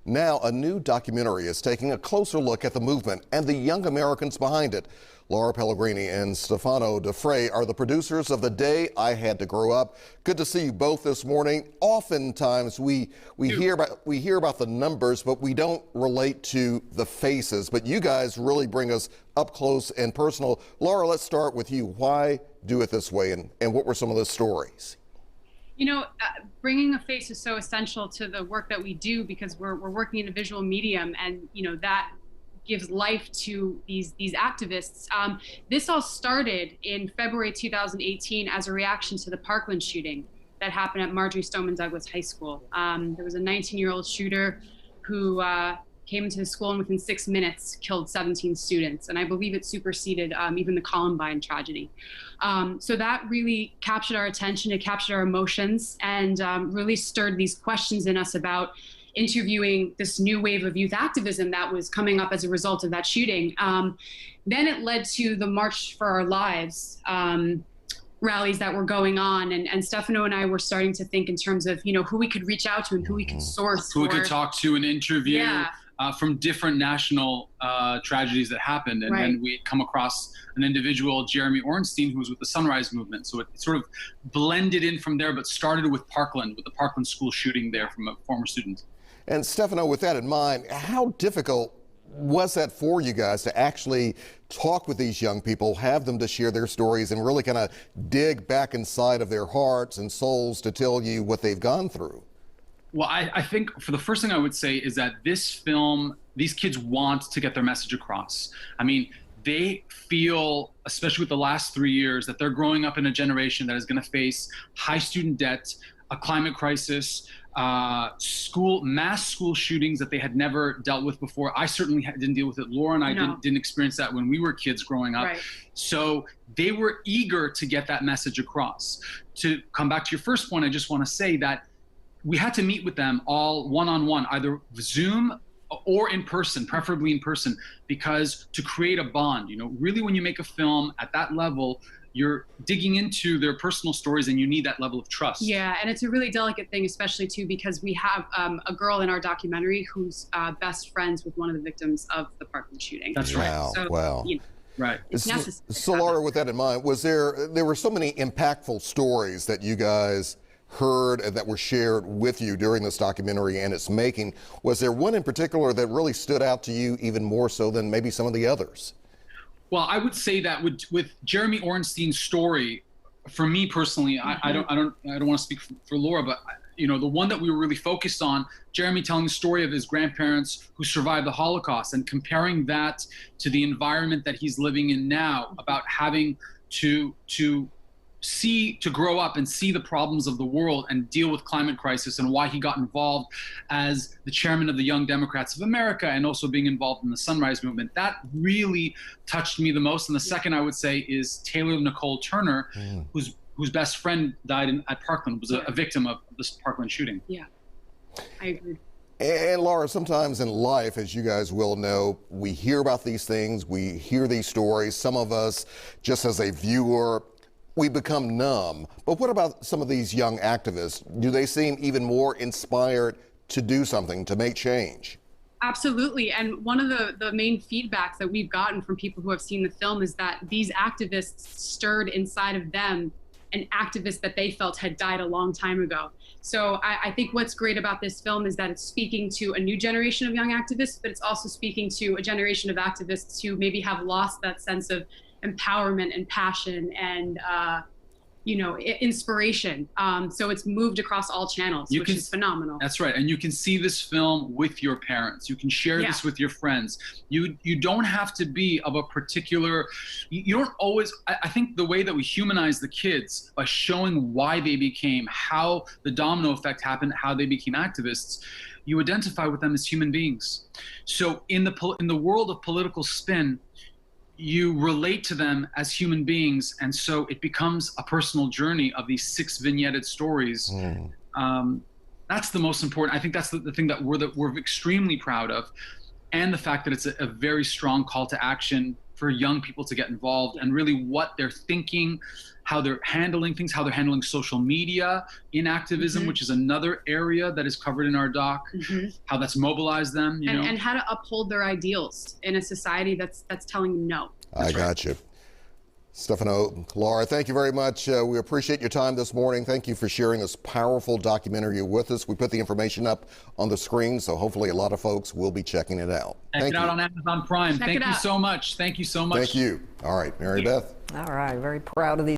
Now, a new documentary is taking a closer look at the movement and the young Americans behind it. Laura Pellegrini and Stefano Da Frè are the producers of The Day I Had to Grow Up. Good to see you both this morning. Oftentimes we hear about the numbers, but we don't relate to the faces. But you guys really bring us up close and personal. Laura, let's start with you. Why do it this way, and what were some of the stories? You know, bringing a face is so essential to the work that we do because we're working in a visual medium, and that gives life to these activists. This all started in February 2018 as a reaction to the Parkland shooting that happened at Marjory Stoneman Douglas High School. There was a 19-year-old shooter who came into the school and within 6 minutes killed 17 students. And I believe it superseded even the Columbine tragedy. So that really captured our attention, it captured our emotions, and really stirred these questions in us about interviewing this new wave of youth activism that was coming up as a result of that shooting. Then it led to the March for Our Lives rallies that were going on, and Stefano and I were starting to think in terms of who we could reach out to and who we could source, who we could talk to and interview from different national tragedies that happened. And then we come across an individual, Jeremy Ornstein, who was with the Sunrise Movement. So it sort of blended in from there, but started with Parkland, with the Parkland school shooting there from a former student. And Stefano, with that in mind, how difficult was that for you guys to actually talk with these young people, have them to share their stories, and really kind of dig back inside of their hearts and souls to tell you what they've gone through? Well, I think for the first thing I would say is that this film, these kids want to get their message across. I mean, they feel, especially with the last 3 years, that they're growing up in a generation that is going to face high student debt, a climate crisis, mass school shootings that they had never dealt with before. I certainly didn't deal with it. Laura and I didn't experience that when we were kids growing up. Right. So they were eager to get that message across. To come back to your first point, I just want to say that we had to meet with them all one-on-one, either Zoom or in person, preferably in person, because to create a bond, really when you make a film at that level, you're digging into their personal stories and you need that level of trust. Yeah, and it's a really delicate thing, especially too, because we have a girl in our documentary who's best friends with one of the victims of the Parkland shooting. That's right. Wow, so, wow. Right. It's necessary. So Laura, with that in mind, there were so many impactful stories that you guys heard and that were shared with you during this documentary and its making. Was there one in particular that really stood out to you even more so than maybe some of the others? Well, I would say that with Jeremy Ornstein's story, for me personally, I don't want to speak for Laura, but the one that we were really focused on, Jeremy telling the story of his grandparents who survived the Holocaust and comparing that to the environment that he's living in now, about having to grow up and see the problems of the world and deal with climate crisis, and why he got involved as the chairman of the Young Democrats of America and also being involved in the Sunrise Movement. That really touched me the most. And the second I would say is Taylor Nicole Turner, whose best friend died at Parkland, was a victim of this Parkland shooting. Yeah, I agree. And Laura, sometimes in life, as you guys will know, we hear about these things, we hear these stories. Some of us, just as a viewer, we become numb. But what about some of these young activists? Do they seem even more inspired to do something, to make change? Absolutely. And one of the main feedbacks that we've gotten from people who have seen the film is that these activists stirred inside of them an activist that they felt had died a long time ago. So I think what's great about this film is that it's speaking to a new generation of young activists, but it's also speaking to a generation of activists who maybe have lost that sense of empowerment and passion and inspiration. So it's moved across all channels, which is phenomenal. That's right. And you can see this film with your parents. You can share this with your friends. You don't have to be of a particular, you don't always, I think the way that we humanize the kids by showing why they became, how the domino effect happened, how they became activists, you identify with them as human beings. So in the world of political spin, you relate to them as human beings, and so it becomes a personal journey of these 6 vignetted stories. That's the most important. I think that's the thing that we're extremely proud of, and the fact that it's a very strong call to action for young people to get involved and really what they're thinking, how they're handling things, how they're handling social media in activism, which is another area that is covered in our doc, how that's mobilized them, you know? And how to uphold their ideals in a society that's telling them no. I got you. Stefano, Laura, thank you very much. We appreciate your time this morning. Thank you for sharing this powerful documentary with us. We put the information up on the screen, so hopefully a lot of folks will be checking it out. Check it out on Amazon Prime. Thank you so much. Thank you so much. Thank you. All right, Mary Beth. All right, very proud of these.